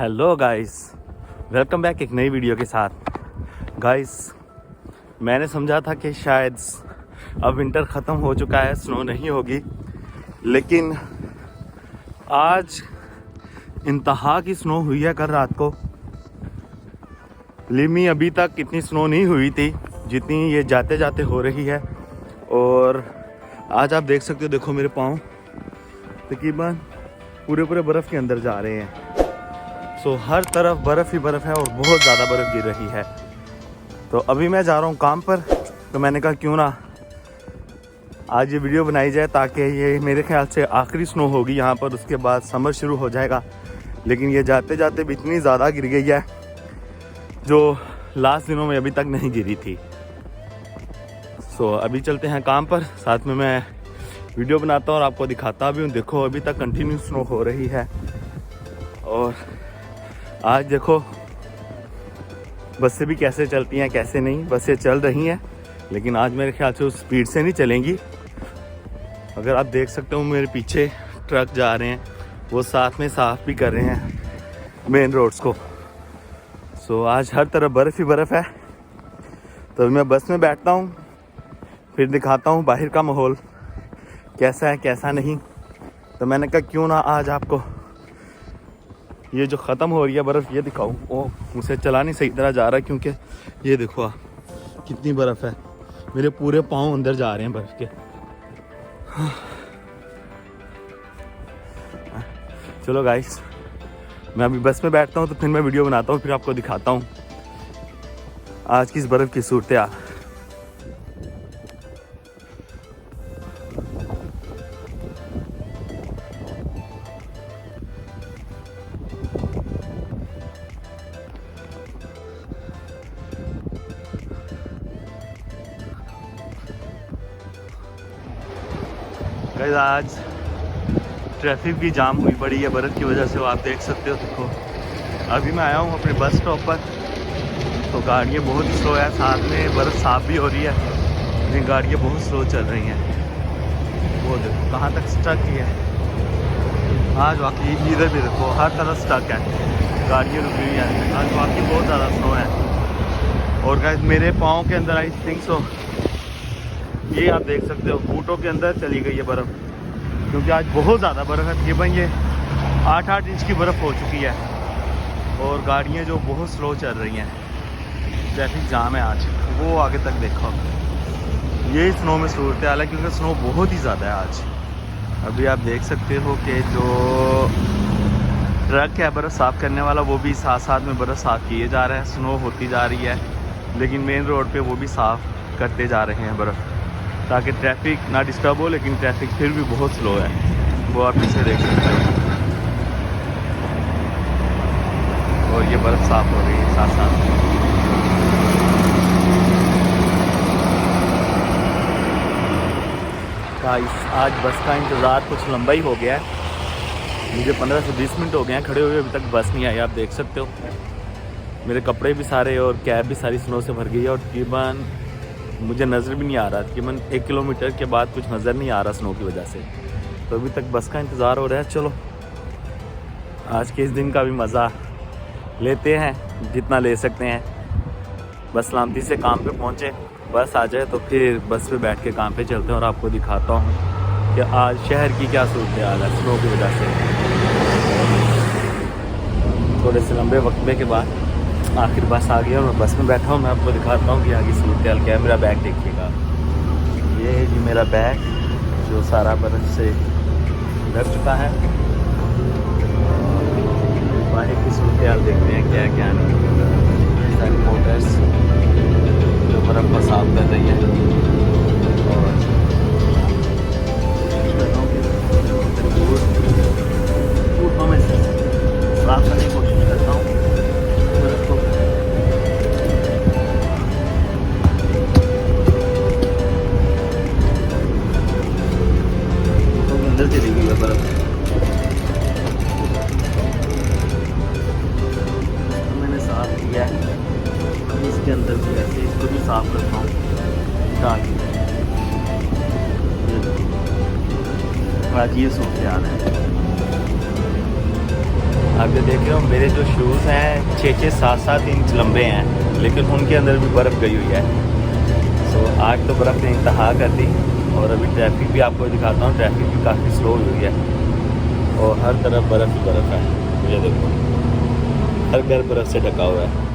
Hello guys, welcome back एक नई video के साथ। गाइस, मैंने समझा था कि शायद अब विंटर ख़त्म हो चुका है, स्नो नहीं होगी, लेकिन आज इंतहा की स्नो हुई है। कल रात को लिमी अभी तक इतनी स्नो नहीं हुई थी जितनी ये जाते जाते हो रही है। और आज आप देख सकते हो, देखो मेरे पाँव तकरीबन पूरे बर्फ़ के अंदर जा रहे हैं। सो हर तरफ बर्फ़ ही बर्फ़ है और बहुत ज़्यादा बर्फ़ गिर रही है। तो अभी मैं जा रहा हूँ काम पर, तो मैंने कहा क्यों ना आज ये वीडियो बनाई जाए, ताकि ये मेरे ख्याल से आखिरी स्नो होगी यहाँ पर, उसके बाद समर शुरू हो जाएगा। लेकिन ये जाते जाते भी इतनी ज़्यादा गिर गई है जो लास्ट दिनों में अभी तक नहीं गिरी थी। सो अभी चलते हैं काम पर, साथ में मैं वीडियो बनाता हूँ और आपको दिखाता भी हूँ। देखो अभी तक कंटिन्यू स्नो हो रही है और आज देखो बसें भी कैसे चलती हैं कैसे नहीं। बसें चल रही हैं लेकिन आज मेरे ख्याल से उस स्पीड से नहीं चलेंगी। अगर आप देख सकते हो मेरे पीछे ट्रक जा रहे हैं, वो साथ में साफ़ भी कर रहे हैं मेन रोड्स को। सो आज हर तरफ बर्फ़ ही बर्फ़ है। तो मैं बस में बैठता हूँ, फिर दिखाता हूँ बाहर का माहौल कैसा है कैसा नहीं। तो मैंने कहा क्यों ना आज आपको ये जो ख़त्म हो रही है बर्फ़ ये दिखाऊं। ओ, मुझसे चला नहीं सही तरह जा रहा है क्योंकि ये देखो कितनी बर्फ़ है। मेरे पूरे पाँव अंदर जा रहे हैं बर्फ़ के। चलो गाइस, मैं अभी बस में बैठता हूँ तो फिर मैं वीडियो बनाता हूँ, फिर आपको दिखाता हूँ आज की इस बर्फ़ की सूरत हाल। गाइस, आज ट्रैफिक भी जाम हुई पड़ी है बर्फ़ की वजह से, वो आप देख सकते हो। देखो अभी मैं आया हूँ अपने बस स्टॉप पर, तो गाड़ियाँ बहुत स्लो है, साथ में बर्फ़ साफ़ भी हो रही है लेकिन गाड़ियाँ बहुत स्लो चल रही हैं। वो देखो कहाँ तक स्टक ही है। आज वाकई इधर भी देखो हर तरफ स्टक है, गाड़ियाँ रुकी हुई हैं। आज वाकई बहुत ज़्यादा स्नो है। और गाइस मेरे पाँव के अंदर आई थिंक सो ये आप देख सकते हो फुटों के अंदर चली गई है बर्फ़, क्योंकि आज बहुत ज़्यादा बर्फ़ है। तकरीबन ये 8-8 इंच की बर्फ़ हो चुकी है और गाड़ियाँ जो बहुत स्लो चल रही हैं। ट्रैफिक जाम है आज, वो आगे तक देखो। ये स्नो में सूरत हाल है क्योंकि स्नो बहुत ही ज़्यादा है आज। अभी आप देख सकते हो कि जो ट्रक है बर्फ़ साफ़ करने वाला, वो भी साथ साथ में बर्फ़ साफ़ किए जा रहे हैं। स्नो होती जा रही है लेकिन मेन रोड पे वो भी साफ़ करते जा रहे हैं बर्फ़, ताकि ट्रैफिक ना डिस्टर्ब हो। लेकिन ट्रैफिक फिर भी बहुत स्लो है, वो आप पीछे देख सकते हो। और ये बर्फ़ साफ़ हो रही है साथ साथ। आज बस का इंतज़ार कुछ लंबा ही हो गया है। मुझे 15 से 20 मिनट हो गए हैं खड़े हुए, अभी तक बस नहीं आई। आप देख सकते हो मेरे कपड़े भी सारे और कैब भी सारी स्नो से भर गई है। और तकरीबन मुझे नज़र भी नहीं आ रहा, तकरीबन 1 किलोमीटर के बाद कुछ नज़र नहीं आ रहा स्नो की वजह से। तो अभी तक बस का इंतज़ार हो रहा है। चलो आज के इस दिन का भी मज़ा लेते हैं जितना ले सकते हैं। बस सलामती से काम पे पहुँचे, बस आ जाए तो फिर बस पे बैठ के काम पे चलते हैं और आपको दिखाता हूँ कि आज शहर की क्या सूरत हाल है स्नो की वजह से। थोड़े से लंबे वक्फे के बाद आखिर बस आ गया और मैं बस में बैठा हूँ। मैं आपको दिखाता हूँ कि आगे सूरत हाल क्या है। मेरा बैग देखिएगा, ये है जी मेरा बैग जो सारा बर्फ़ से ढक चुका है। बाहर की सूरत हाल देखते हैं क्या क्या नहीं। सारी मोटर्स जो बर्फ़ को साफ कर रही है और फूटों में से साफ करने की कोशिश करता हूँ बर्फ़ को। अंदर चली गई है बर्फ़, मैंने साफ किया है। इसके अंदर भी ऐसे इसको भी साफ करता हूँ ताकि आज ये सूरत हाल है। आप ये देख रहे हो मेरे जो शूज़ हैं 6-7 इंच लंबे हैं, लेकिन उनके अंदर भी बर्फ़ गई हुई है। सो आज तो बर्फ़ ने इंतहा कर दी। और अभी ट्रैफिक भी आपको दिखाता हूँ, ट्रैफिक भी काफ़ी स्लो हुई है और हर तरफ बर्फ़ ही बर्फ़ है। ये देखो हर घर बर्फ़ से ढका हुआ है।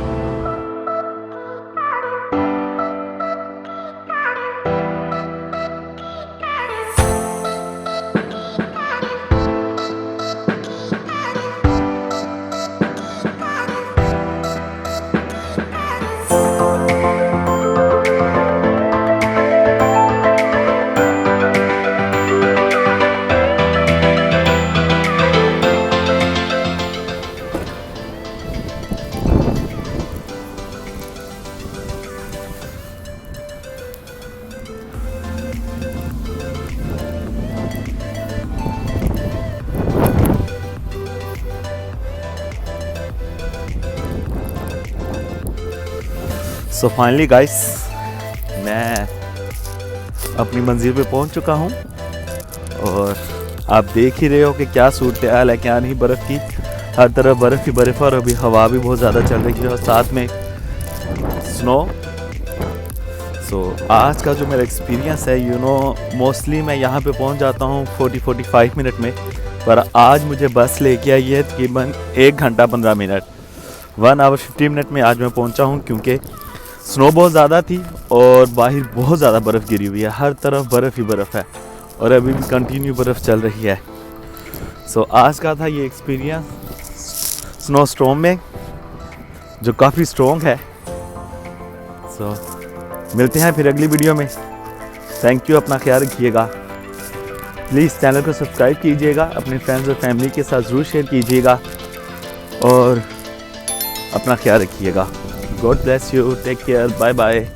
सो फाइनली गाइस मैं अपनी मंजिल पे पहुंच चुका हूं और आप देख ही रहे हो कि क्या सूरत हाल है, क्या नहीं। बर्फ़ की हर तरफ बर्फ़ ही बर्फ़ है और अभी हवा भी बहुत ज़्यादा चल रही है और साथ में स्नो। सो आज का जो मेरा एक्सपीरियंस है, मोस्टली मैं यहाँ पे पहुँच जाता हूँ 40-45 मिनट में, पर आज मुझे बस लेके आई है तकरीबन 1 घंटा 15 मिनट, 1 आवर 50 मिनट में आज मैं पहुँचा हूँ, क्योंकि स्नो बहुत ज़्यादा थी और बाहर बहुत ज़्यादा बर्फ़ गिरी हुई है, हर तरफ बर्फ़ ही बर्फ़ है और अभी भी कंटिन्यू बर्फ़ चल रही है। सो आज का था ये एक्सपीरियंस स्नो स्टॉर्म में, जो काफ़ी स्ट्रॉन्ग है। सो मिलते हैं फिर अगली वीडियो में। थैंक यू, अपना ख्याल रखिएगा। प्लीज़ चैनल को सब्सक्राइब कीजिएगा, अपने फ्रेंड्स और फैमिली के साथ ज़रूर शेयर कीजिएगा और अपना ख्याल रखिएगा। God bless you. Take care. Bye bye.